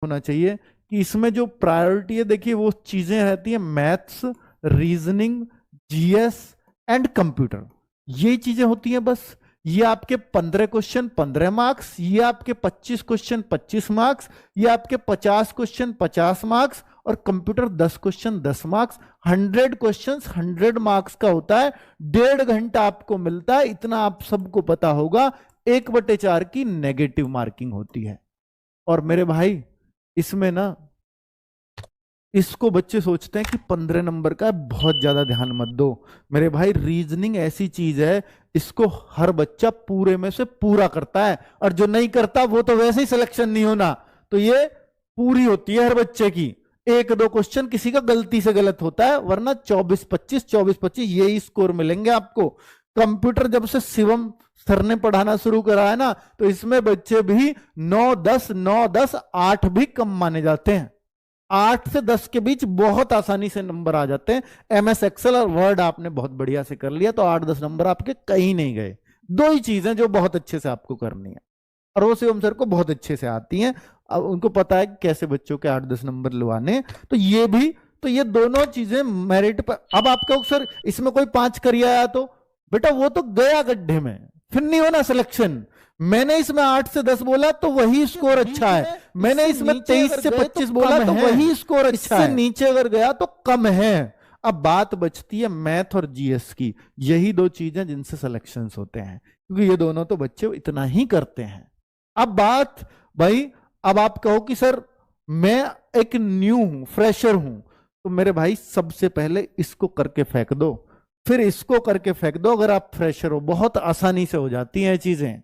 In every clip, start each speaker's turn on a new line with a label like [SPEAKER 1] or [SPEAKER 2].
[SPEAKER 1] होना चाहिए कि इसमें जो प्रायोरिटी है, देखिए वो चीजें रहती है maths, reasoning, GS and computer, ये चीजें होती हैं बस। ये आपके 15 क्वेश्चन 15 मार्क्स, ये आपके 25 क्वेश्चन 25 मार्क्स, ये आपके 50 क्वेश्चन 50 मार्क्स, और computer 10 question 10 marks. 100 question 100 marks का होता है। 1.5 घंटा आपको मिलता है, इतना आप सबको पता होगा। 1/4 की नेगेटिव मार्किंग होती है। और मेरे भाई इसमें ना, इसको बच्चे सोचते हैं कि 15 नंबर का है, बहुत ज्यादा ध्यान मत दो। मेरे भाई रीजनिंग ऐसी चीज है, इसको हर बच्चा पूरे में से पूरा करता है, और जो नहीं करता वो तो वैसे ही सिलेक्शन नहीं होना। तो ये पूरी होती है हर बच्चे की। 1-2 क्वेश्चन किसी का गलती से गलत होता है, वरना 24-25 24-25 यही स्कोर मिलेंगे आपको। कंप्यूटर जब से शिवम सर ने पढ़ाना शुरू करा है ना, तो इसमें बच्चे भी 9-10 9-10 8 भी कम माने जाते हैं। 8 से 10 के बीच बहुत आसानी से नंबर आ जाते हैं। एमएस एक्सेल और वर्ड आपने बहुत बढ़िया से कर लिया तो 8-10 नंबर आपके कहीं नहीं गए। 2 ही चीजें जो बहुत अच्छे से आपको करनी है, और वो शिवम सर को बहुत अच्छे से आती हैं। अब उनको पता है कि कैसे बच्चों के 8-10 नंबर लुआने। तो ये भी, तो ये दोनों चीजें मेरिट पर। अब आपका सर इसमें कोई 5 कर आया तो बेटा वो तो गया गड्ढे में, फिर नहीं होना सिलेक्शन। मैंने इसमें 8 से 10 बोला तो वही स्कोर अच्छा है, मैंने इसमें 23 से 25 बोला तो वही स्कोर अच्छा है, इससे नीचे अगर गया तो कम है। अब बात बचती है मैथ और जीएस की, यही 2 चीजें जिनसे सिलेक्शंस होते हैं, क्योंकि ये दोनों तो बच्चे इतना ही करते हैं। अब बात भाई, अब आप कहो कि सर मैं एक न्यू हूं, फ्रेशर हूं, तो मेरे भाई सबसे पहले इसको करके फेंक दो, फिर इसको करके फेंक दो। अगर आप फ्रेशर हो, बहुत आसानी से हो जाती हैं चीजें।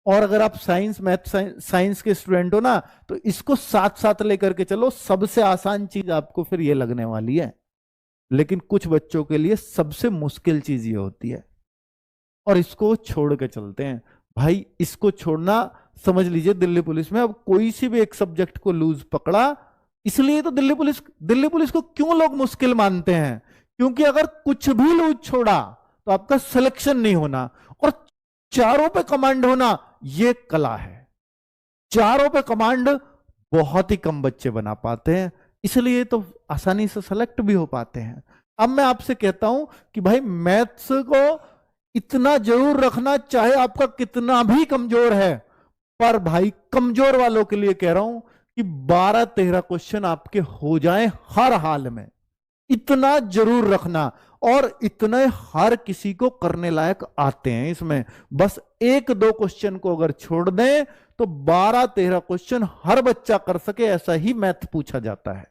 [SPEAKER 1] और अगर आप साइंस मैथ साइंस के स्टूडेंट हो ना, तो इसको साथ साथ लेकर के चलो, सबसे आसान चीज आपको फिर ये लगने वाली है। लेकिन कुछ बच्चों के लिए सबसे मुश्किल चीज ये होती है, और इसको छोड़ के चलते हैं। भाई इसको छोड़ना, समझ लीजिए दिल्ली पुलिस में अब कोई सी भी एक सब्जेक्ट को लूज पकड़ा, इसलिए तो दिल्ली पुलिस को क्यों लोग मुश्किल मानते हैं, क्योंकि अगर कुछ भी लूज छोड़ा तो आपका सिलेक्शन नहीं होना, और चारों पे कमांड होना ये कला है। चारों पे कमांड बहुत ही कम बच्चे बना पाते हैं, इसलिए तो आसानी से सेलेक्ट भी हो पाते हैं। अब मैं आपसे कहता हूं कि भाई मैथ्स को इतना जरूर रखना, चाहे आपका कितना भी कमजोर है, पर भाई कमजोर वालों के लिए कह रहा हूं कि 12-13 क्वेश्चन आपके हो जाएं हर हाल में, इतना जरूर रखना। और इतने हर किसी को करने लायक आते हैं इसमें, बस 1-2 क्वेश्चन को अगर छोड़ दें तो 12-13 क्वेश्चन हर बच्चा कर सके, ऐसा ही मैथ पूछा जाता है।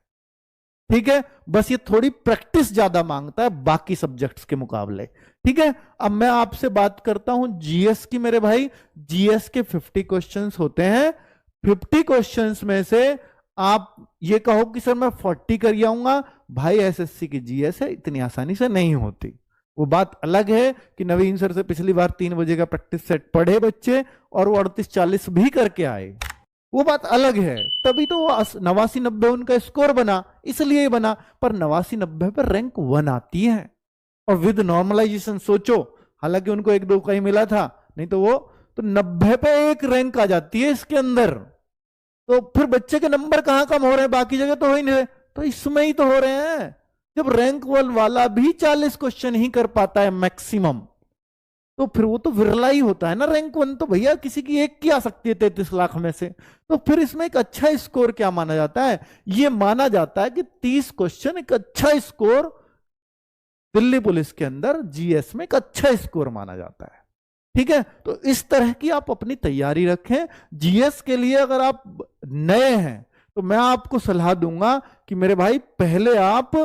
[SPEAKER 1] ठीक है, बस ये थोड़ी प्रैक्टिस ज्यादा मांगता है बाकी सब्जेक्ट्स के मुकाबले। ठीक है, अब मैं आपसे बात करता हूं जीएस की। मेरे भाई जीएस के 50 क्वेश्चंस होते हैं। 50 क्वेश्चंस में से आप ये कहो कि सर मैं 40 कर आऊंगा, भाई एसएससी की जीएस है, इतनी आसानी से नहीं होती। वो बात अलग है कि नवीन सर से पिछली बार 3 बजे का प्रैक्टिस सेट पढ़े बच्चे और वो 38-40 भी करके आए, वो बात अलग है। तभी तो वो 89-90 उनका स्कोर बना, इसलिए बना। पर 89-90 पर रैंक 1 आती है, और विद नॉर्मलाइजेशन सोचो, हालांकि उनको 1-2 का ही मिला था, नहीं तो वो तो 90 पे 1 रैंक आ जाती है इसके अंदर। तो फिर बच्चे के नंबर कहां कम हो रहे हैं, बाकी जगह तो हो ही नहीं रहे, तो इसमें ही तो हो रहे हैं। जब रैंक 1 वाला भी 40 क्वेश्चन ही कर पाता है मैक्सिमम, तो फिर वो तो विरला ही होता है ना। रैंक 1 तो भैया किसी की एक की आ सकती है 33 लाख में से। तो फिर इसमें एक अच्छा स्कोर क्या माना जाता है, ये माना जाता है कि 30 क्वेश्चन एक अच्छा स्कोर दिल्ली पुलिस के अंदर जीएस में एक अच्छा स्कोर माना जाता है। ठीक है, तो इस तरह की आप अपनी तैयारी रखें। जीएस के लिए अगर आप नए हैं तो मैं आपको सलाह दूंगा कि मेरे भाई पहले आप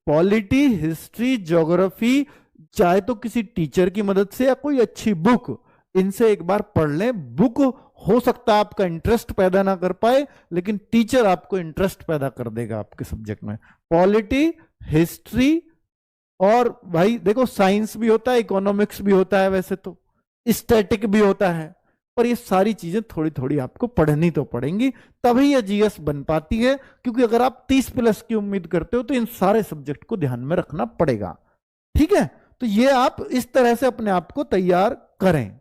[SPEAKER 1] पॉलिटी, हिस्ट्री, ज्योग्राफी, चाहे तो किसी टीचर की मदद से या कोई अच्छी बुक, इनसे एक बार पढ़ लें। बुक हो सकता है आपका इंटरेस्ट पैदा ना कर पाए, लेकिन टीचर आपको इंटरेस्ट पैदा कर देगा आपके सब्जेक्ट में। पॉलिटी, हिस्ट्री, और भाई देखो साइंस भी होता है, इकोनॉमिक्स भी होता है, वैसे तो स्टैटिक भी होता है, पर ये सारी चीजें थोड़ी थोड़ी आपको पढ़नी तो पड़ेंगी, तभी ये जीएस बन पाती है। क्योंकि अगर आप 30+ की उम्मीद करते हो तो इन सारे सब्जेक्ट को ध्यान में रखना पड़ेगा। ठीक है, तो ये आप इस तरह से अपने आप को तैयार करें।